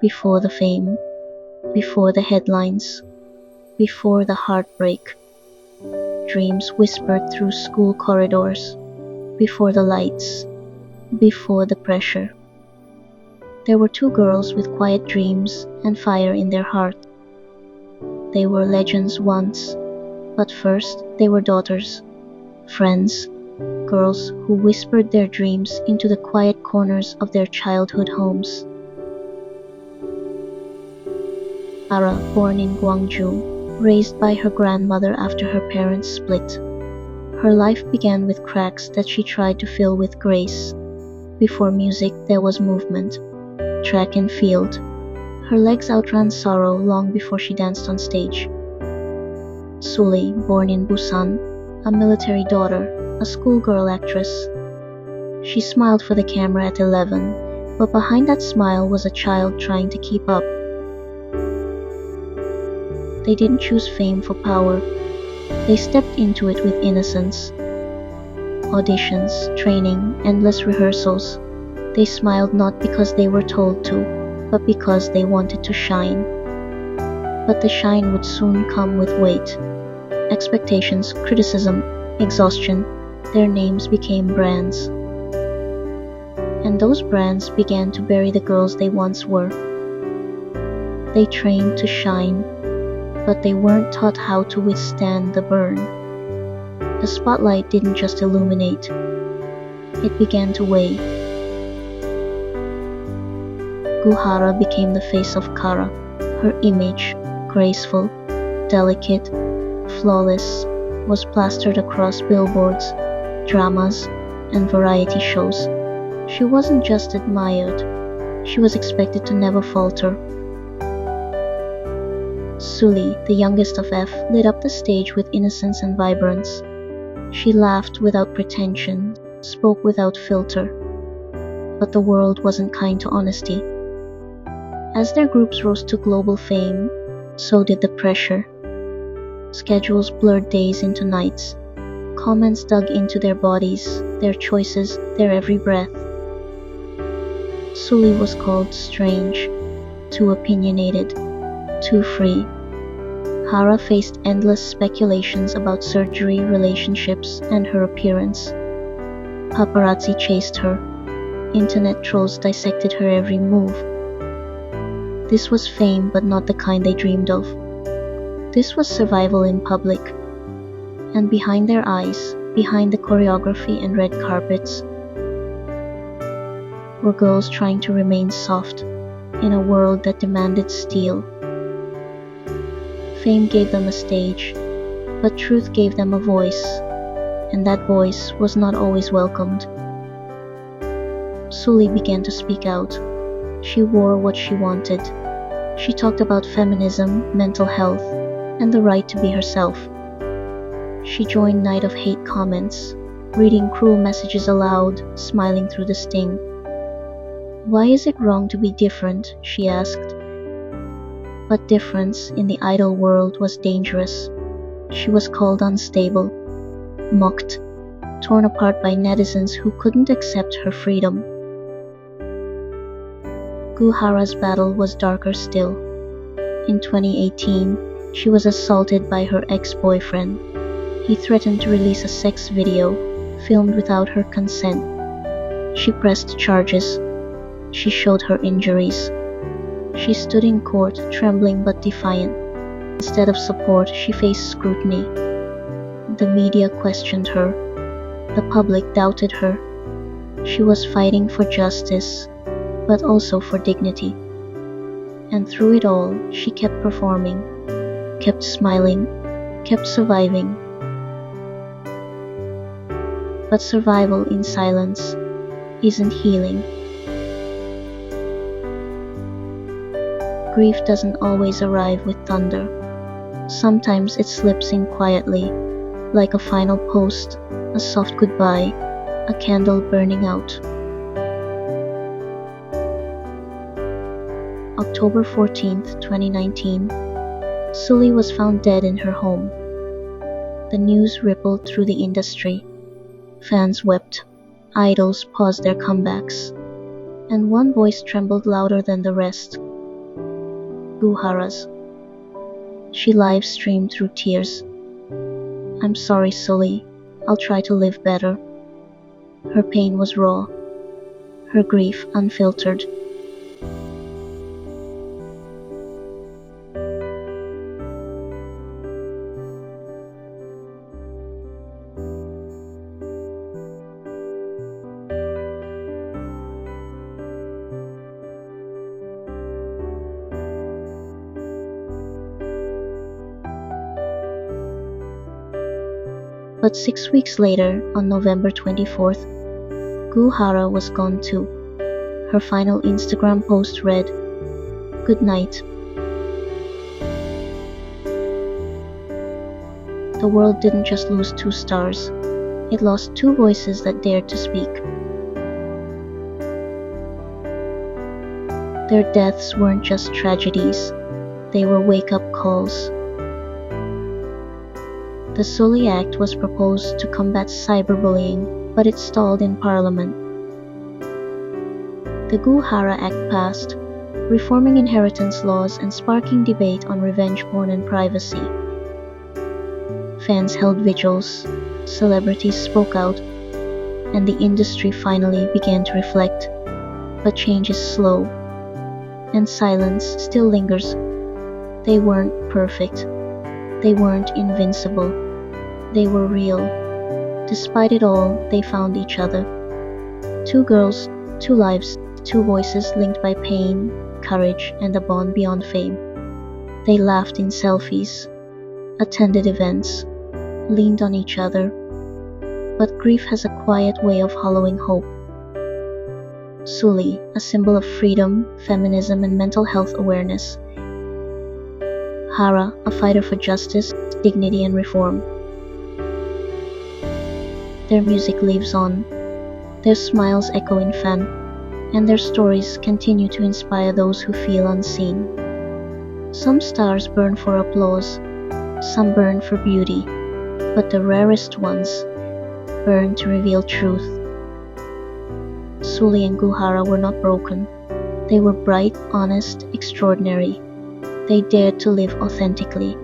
Before the fame, before the headlines, before the heartbreak, dreams whispered through school corridors, before the lights, before the pressure. There were two girls with quiet dreams and fire in their heart. They were legends once, but first they were daughters, friends, girls who whispered their dreams into the quiet corners of their childhood homes. Hara, born in Gwangju, raised by her grandmother after her parents split. Her life began with cracks that she tried to fill with grace. Before music, there was movement, track and field. Her legs outran sorrow long before she danced on stage. Sulli, born in Busan, a military daughter, a schoolgirl actress. She smiled for the camera at 11, but behind that smile was a child trying to keep up. They didn't choose fame for power. They stepped into it with innocence. Auditions, training, endless rehearsals. They smiled not because they were told to, but because they wanted to shine. But the shine would soon come with weight. Expectations, criticism, exhaustion. Their names became brands. And those brands began to bury the girls they once were. They trained to shine, but they weren't taught how to withstand the burn. The spotlight didn't just illuminate, it began to weigh. Goo Hara became the face of Kara. Her image, graceful, delicate, flawless, was plastered across billboards, dramas, and variety shows. She wasn't just admired, she was expected to never falter. Sulli, the youngest of F, lit up the stage with innocence and vibrance. She laughed without pretension, spoke without filter. But the world wasn't kind to honesty. As their groups rose to global fame, so did the pressure. Schedules blurred days into nights. Comments dug into their bodies, their choices, their every breath. Sulli was called strange, too opinionated, too free. Hara faced endless speculations about surgery, relationships, and her appearance. Paparazzi chased her. Internet trolls dissected her every move. This was fame, but not the kind they dreamed of. This was survival in public. And behind their eyes, behind the choreography and red carpets, were girls trying to remain soft in a world that demanded steel. Fame gave them a stage, but truth gave them a voice, and that voice was not always welcomed. Sulli began to speak out. She wore what she wanted. She talked about feminism, mental health, and the right to be herself. She joined Night of Hate comments, reading cruel messages aloud, smiling through the sting. "Why is it wrong to be different?" she asked. But difference in the idol world was dangerous. She was called unstable, mocked, torn apart by netizens who couldn't accept her freedom. Goo Hara's battle was darker still. In 2018, she was assaulted by her ex-boyfriend. He threatened to release a sex video, filmed without her consent. She pressed charges. She showed her injuries. She stood in court, trembling but defiant. Instead of support, she faced scrutiny. The media questioned her. The public doubted her. She was fighting for justice, but also for dignity. And through it all, she kept performing, kept smiling, kept surviving. But survival in silence isn't healing. Grief doesn't always arrive with thunder. Sometimes it slips in quietly, like a final post, a soft goodbye, a candle burning out. October 14th, 2019, Sulli was found dead in her home. The news rippled through the industry. Fans wept. Idols paused their comebacks. And one voice trembled louder than the rest. Goo Hara's. She live-streamed through tears. "I'm sorry, Sulli. I'll try to live better." Her pain was raw, her grief unfiltered. But 6 weeks later, on November 24th, Goo Hara was gone too. Her final Instagram post read, "Good night." The world didn't just lose two stars, it lost two voices that dared to speak. Their deaths weren't just tragedies, they were wake-up calls. The Sulli Act was proposed to combat cyberbullying, but it stalled in Parliament. The Goo Hara Act passed, reforming inheritance laws and sparking debate on revenge porn and privacy. Fans held vigils, celebrities spoke out, and the industry finally began to reflect. But change is slow, and silence still lingers. They weren't perfect. They weren't invincible. They were real. Despite it all, they found each other. Two girls, two lives, two voices linked by pain, courage, and a bond beyond fame. They laughed in selfies, attended events, leaned on each other. But grief has a quiet way of hollowing hope. Sulli, a symbol of freedom, feminism, and mental health awareness. Hara, a fighter for justice, dignity, and reform. Their music lives on, their smiles echo in fan, and their stories continue to inspire those who feel unseen. Some stars burn for applause, some burn for beauty, but the rarest ones burn to reveal truth. Sulli and Goo Hara were not broken. They were bright, honest, extraordinary. They dared to live authentically.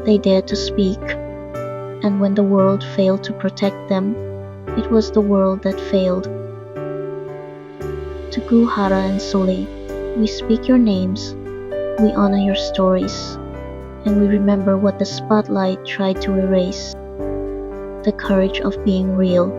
They dared to speak. And when the world failed to protect them, it was the world that failed. To Goo Hara and Sulli, we speak your names, we honor your stories, and we remember what the spotlight tried to erase: the courage of being real.